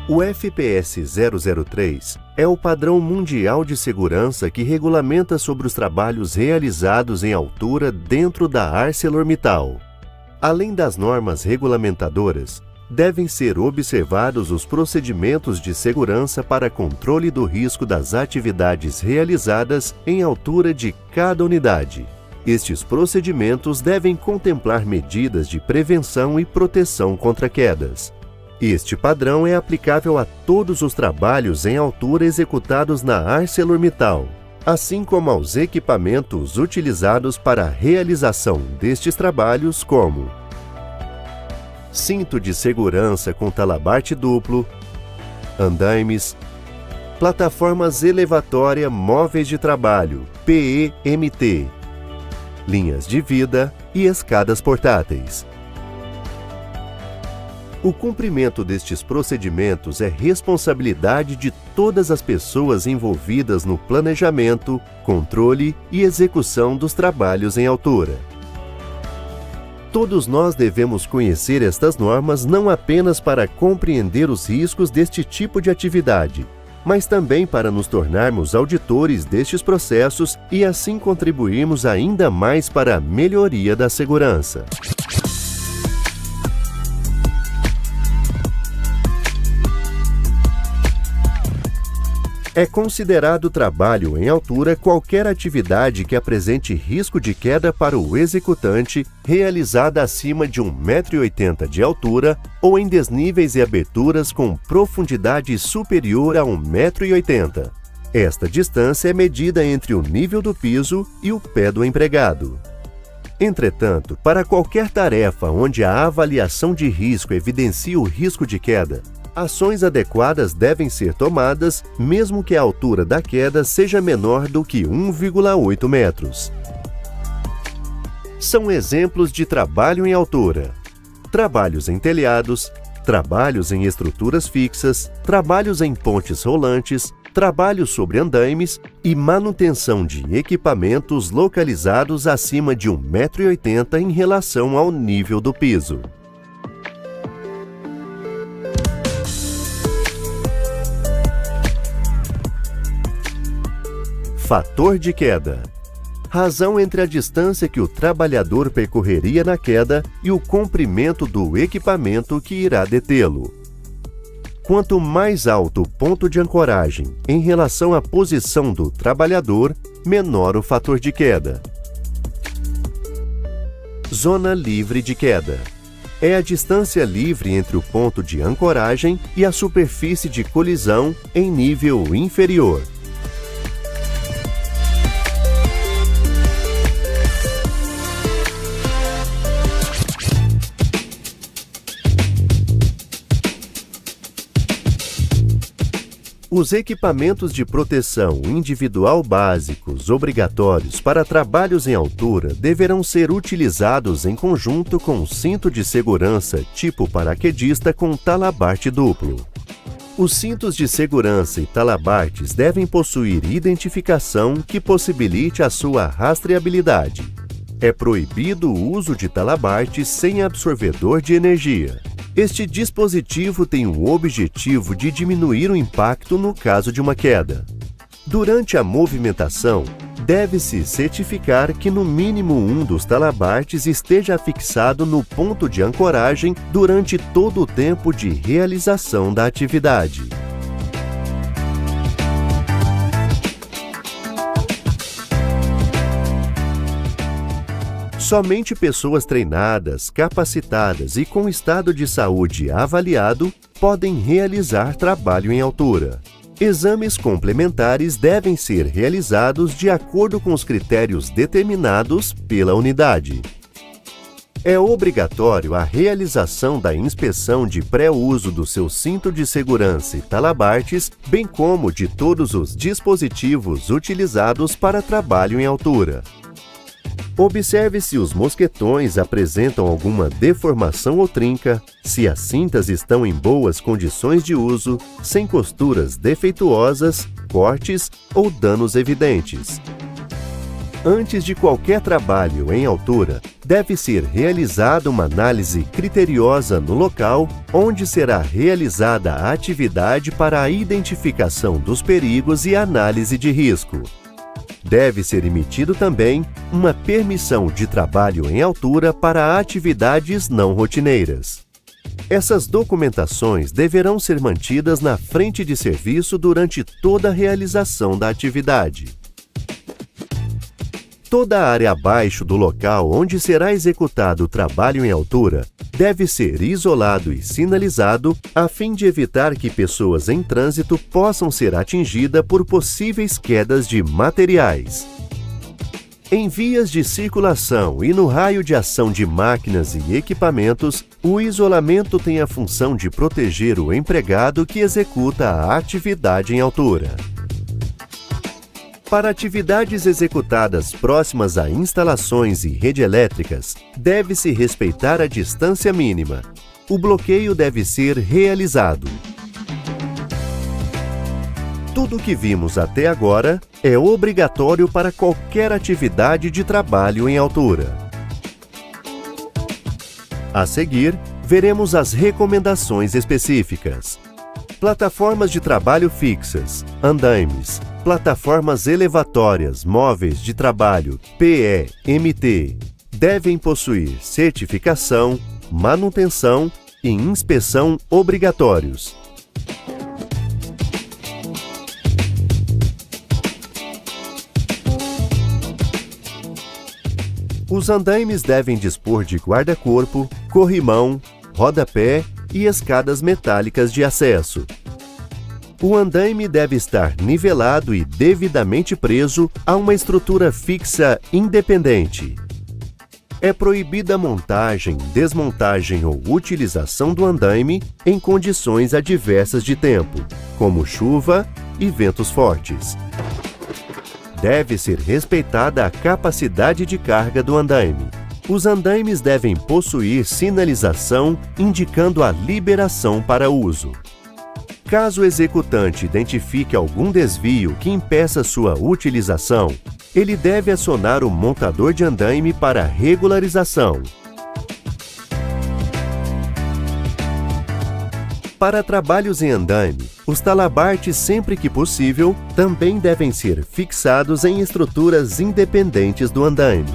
O FPS 003 é o padrão mundial de segurança que regulamenta sobre os trabalhos realizados em altura dentro da ArcelorMittal. Além das normas regulamentadoras, devem ser observados os procedimentos de segurança para controle do risco das atividades realizadas em altura de cada unidade. Estes procedimentos devem contemplar medidas de prevenção e proteção contra quedas. Este padrão é aplicável a todos os trabalhos em altura executados na ArcelorMittal, assim como aos equipamentos utilizados para a realização destes trabalhos, como cinto de segurança com talabarte duplo, andaimes, plataformas elevatória móveis de trabalho, PEMT, linhas de vida e escadas portáteis. O cumprimento destes procedimentos é responsabilidade de todas as pessoas envolvidas no planejamento, controle e execução dos trabalhos em altura. Todos nós devemos conhecer estas normas não apenas para compreender os riscos deste tipo de atividade, mas também para nos tornarmos auditores destes processos e assim contribuirmos ainda mais para a melhoria da segurança. É considerado trabalho em altura qualquer atividade que apresente risco de queda para o executante realizada acima de 1,80 m de altura ou em desníveis e aberturas com profundidade superior a 1,80 m. Esta distância é medida entre o nível do piso e o pé do empregado. Entretanto, para qualquer tarefa onde a avaliação de risco evidencia o risco de queda, ações adequadas devem ser tomadas, mesmo que a altura da queda seja menor do que 1,8 metros. São exemplos de trabalho em altura: trabalhos em telhados, trabalhos em estruturas fixas, trabalhos em pontes rolantes, trabalhos sobre andaimes e manutenção de equipamentos localizados acima de 1,80 m em relação ao nível do piso. Fator de queda. Razão entre a distância que o trabalhador percorreria na queda e o comprimento do equipamento que irá detê-lo. Quanto mais alto o ponto de ancoragem em relação à posição do trabalhador, menor o fator de queda. Zona livre de queda. É a distância livre entre o ponto de ancoragem e a superfície de colisão em nível inferior. Os equipamentos de proteção individual básicos obrigatórios para trabalhos em altura deverão ser utilizados em conjunto com o cinto de segurança tipo paraquedista com talabarte duplo. Os cintos de segurança e talabartes devem possuir identificação que possibilite a sua rastreabilidade. É proibido o uso de talabartes sem absorvedor de energia. Este dispositivo tem o objetivo de diminuir o impacto no caso de uma queda. Durante a movimentação, deve-se certificar que no mínimo um dos talabartes esteja fixado no ponto de ancoragem durante todo o tempo de realização da atividade. Somente pessoas treinadas, capacitadas e com estado de saúde avaliado podem realizar trabalho em altura. Exames complementares devem ser realizados de acordo com os critérios determinados pela unidade. É obrigatório a realização da inspeção de pré-uso do seu cinto de segurança e talabartes, bem como de todos os dispositivos utilizados para trabalho em altura. Observe se os mosquetões apresentam alguma deformação ou trinca, se as cintas estão em boas condições de uso, sem costuras defeituosas, cortes ou danos evidentes. Antes de qualquer trabalho em altura, deve ser realizada uma análise criteriosa no local onde será realizada a atividade para a identificação dos perigos e análise de risco. Deve ser emitido também uma permissão de trabalho em altura para atividades não rotineiras. Essas documentações deverão ser mantidas na frente de serviço durante toda a realização da atividade. Toda a área abaixo do local onde será executado o trabalho em altura deve ser isolado e sinalizado a fim de evitar que pessoas em trânsito possam ser atingidas por possíveis quedas de materiais. Em vias de circulação e no raio de ação de máquinas e equipamentos, o isolamento tem a função de proteger o empregado que executa a atividade em altura. Para atividades executadas próximas a instalações e rede elétricas, deve-se respeitar a distância mínima. O bloqueio deve ser realizado. Tudo o que vimos até agora é obrigatório para qualquer atividade de trabalho em altura. A seguir, veremos as recomendações específicas. Plataformas de trabalho fixas, andaimes, plataformas elevatórias móveis de trabalho PE-MT devem possuir certificação, manutenção e inspeção obrigatórios. Os andaimes devem dispor de guarda-corpo, corrimão, rodapé e escadas metálicas de acesso. O andaime deve estar nivelado e devidamente preso a uma estrutura fixa independente. É proibida a montagem, desmontagem ou utilização do andaime em condições adversas de tempo, como chuva e ventos fortes. Deve ser respeitada a capacidade de carga do andaime. Os andaimes devem possuir sinalização indicando a liberação para uso. Caso o executante identifique algum desvio que impeça sua utilização, ele deve acionar o montador de andaime para regularização. Para trabalhos em andaime, os talabartes, sempre que possível, também devem ser fixados em estruturas independentes do andaime.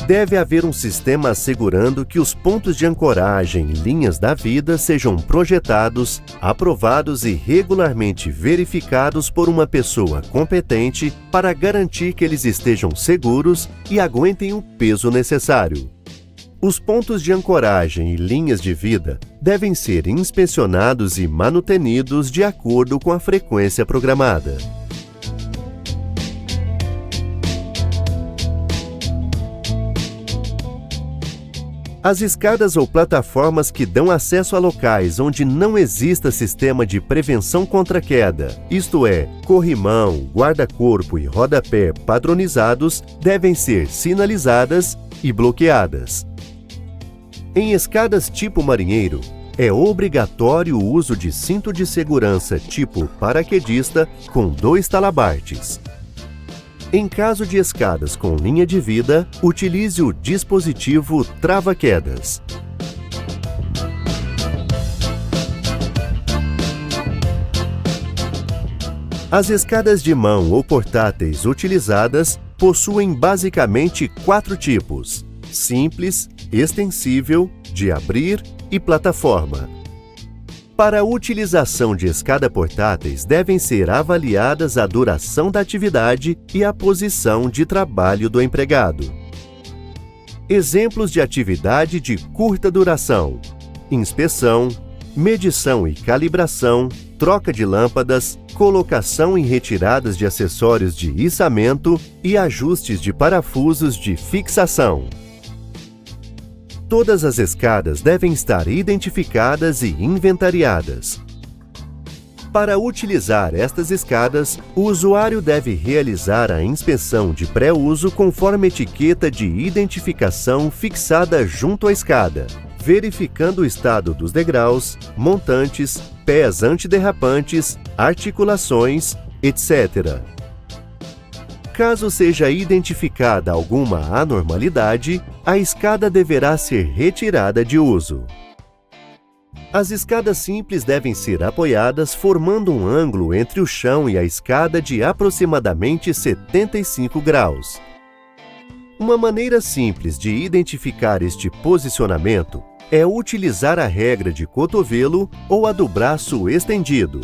Deve haver um sistema assegurando que os pontos de ancoragem e linhas da vida sejam projetados, aprovados e regularmente verificados por uma pessoa competente para garantir que eles estejam seguros e aguentem o peso necessário. Os pontos de ancoragem e linhas de vida devem ser inspecionados e manutenidos de acordo com a frequência programada. As escadas ou plataformas que dão acesso a locais onde não exista sistema de prevenção contra queda, isto é, corrimão, guarda-corpo e rodapé padronizados, devem ser sinalizadas e bloqueadas. Em escadas tipo marinheiro, é obrigatório o uso de cinto de segurança tipo paraquedista com 2 talabartes. Em caso de escadas com linha de vida, utilize o dispositivo trava-quedas. As escadas de mão ou portáteis utilizadas possuem basicamente 4 tipos: simples, extensível, de abrir e plataforma. Para a utilização de escada portáteis, devem ser avaliadas a duração da atividade e a posição de trabalho do empregado. Exemplos de atividade de curta duração: inspeção, medição e calibração, troca de lâmpadas, colocação e retiradas de acessórios de içamento e ajustes de parafusos de fixação. Todas as escadas devem estar identificadas e inventariadas. Para utilizar estas escadas, o usuário deve realizar a inspeção de pré-uso conforme a etiqueta de identificação fixada junto à escada, verificando o estado dos degraus, montantes, pés antiderrapantes, articulações, etc. Caso seja identificada alguma anormalidade, a escada deverá ser retirada de uso. As escadas simples devem ser apoiadas formando um ângulo entre o chão e a escada de aproximadamente 75 graus. Uma maneira simples de identificar este posicionamento é utilizar a regra de cotovelo ou a do braço estendido.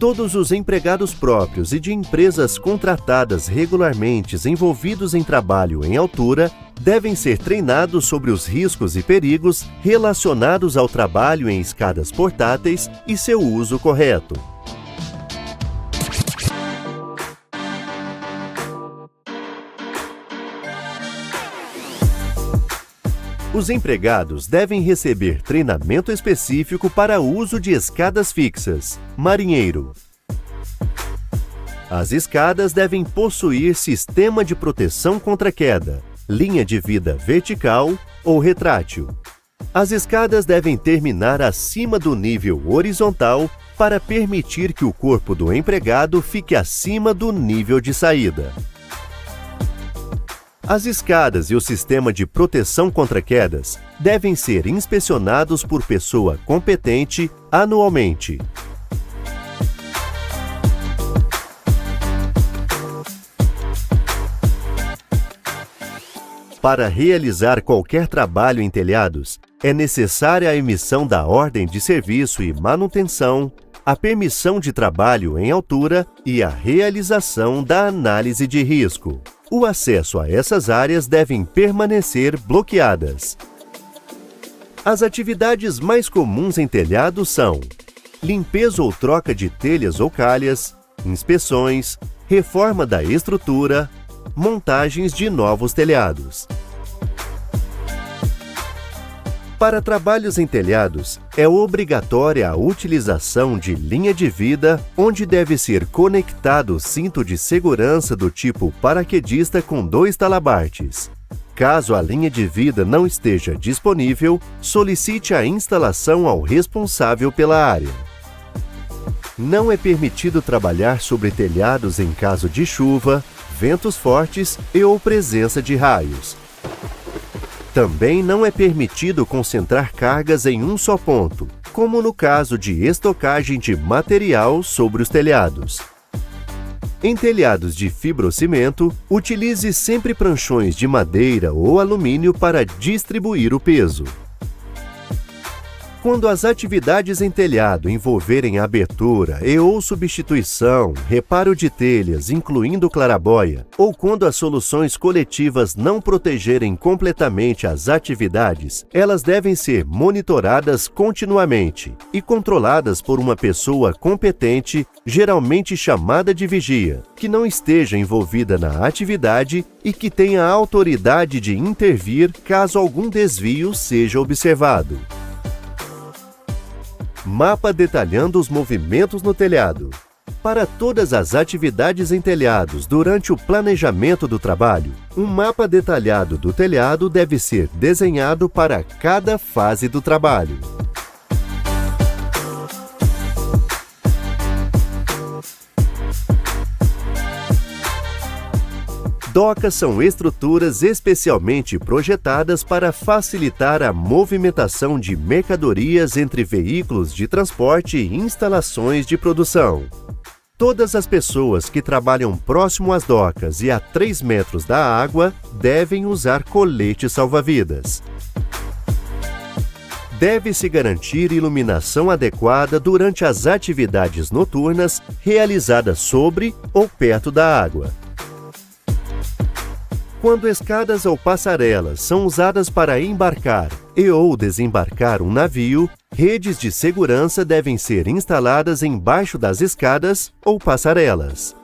Todos os empregados próprios e de empresas contratadas regularmente envolvidos em trabalho em altura devem ser treinados sobre os riscos e perigos relacionados ao trabalho em escadas portáteis e seu uso correto. Os empregados devem receber treinamento específico para o uso de escadas fixas, marinheiro. As escadas devem possuir sistema de proteção contra queda, linha de vida vertical ou retrátil. As escadas devem terminar acima do nível horizontal para permitir que o corpo do empregado fique acima do nível de saída. As escadas e o sistema de proteção contra quedas devem ser inspecionados por pessoa competente anualmente. Para realizar qualquer trabalho em telhados, é necessária a emissão da ordem de serviço e manutenção, a permissão de trabalho em altura e a realização da análise de risco. O acesso a essas áreas devem permanecer bloqueadas. As atividades mais comuns em telhados são limpeza ou troca de telhas ou calhas, inspeções, reforma da estrutura, montagens de novos telhados. Para trabalhos em telhados, é obrigatória a utilização de linha de vida, onde deve ser conectado o cinto de segurança do tipo paraquedista com 2 talabartes. Caso a linha de vida não esteja disponível, solicite a instalação ao responsável pela área. Não é permitido trabalhar sobre telhados em caso de chuva, ventos fortes ou presença de raios. Também não é permitido concentrar cargas em um só ponto, como no caso de estocagem de material sobre os telhados. Em telhados de fibrocimento, utilize sempre pranchões de madeira ou alumínio para distribuir o peso. Quando as atividades em telhado envolverem abertura ou substituição, reparo de telhas, incluindo clarabóia, ou quando as soluções coletivas não protegerem completamente as atividades, elas devem ser monitoradas continuamente e controladas por uma pessoa competente, geralmente chamada de vigia, que não esteja envolvida na atividade e que tenha a autoridade de intervir caso algum desvio seja observado. Mapa detalhando os movimentos no telhado. Para todas as atividades em telhados durante o planejamento do trabalho, um mapa detalhado do telhado deve ser desenhado para cada fase do trabalho. Docas são estruturas especialmente projetadas para facilitar a movimentação de mercadorias entre veículos de transporte e instalações de produção. Todas as pessoas que trabalham próximo às docas e a 3 metros da água devem usar colete salva-vidas. Deve-se garantir iluminação adequada durante as atividades noturnas realizadas sobre ou perto da água. Quando escadas ou passarelas são usadas para embarcar ou desembarcar um navio, redes de segurança devem ser instaladas embaixo das escadas ou passarelas.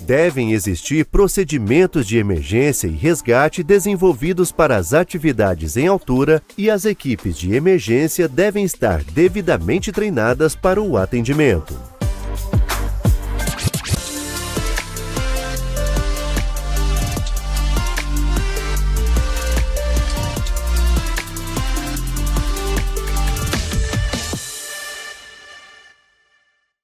Devem existir procedimentos de emergência e resgate desenvolvidos para as atividades em altura e as equipes de emergência devem estar devidamente treinadas para o atendimento.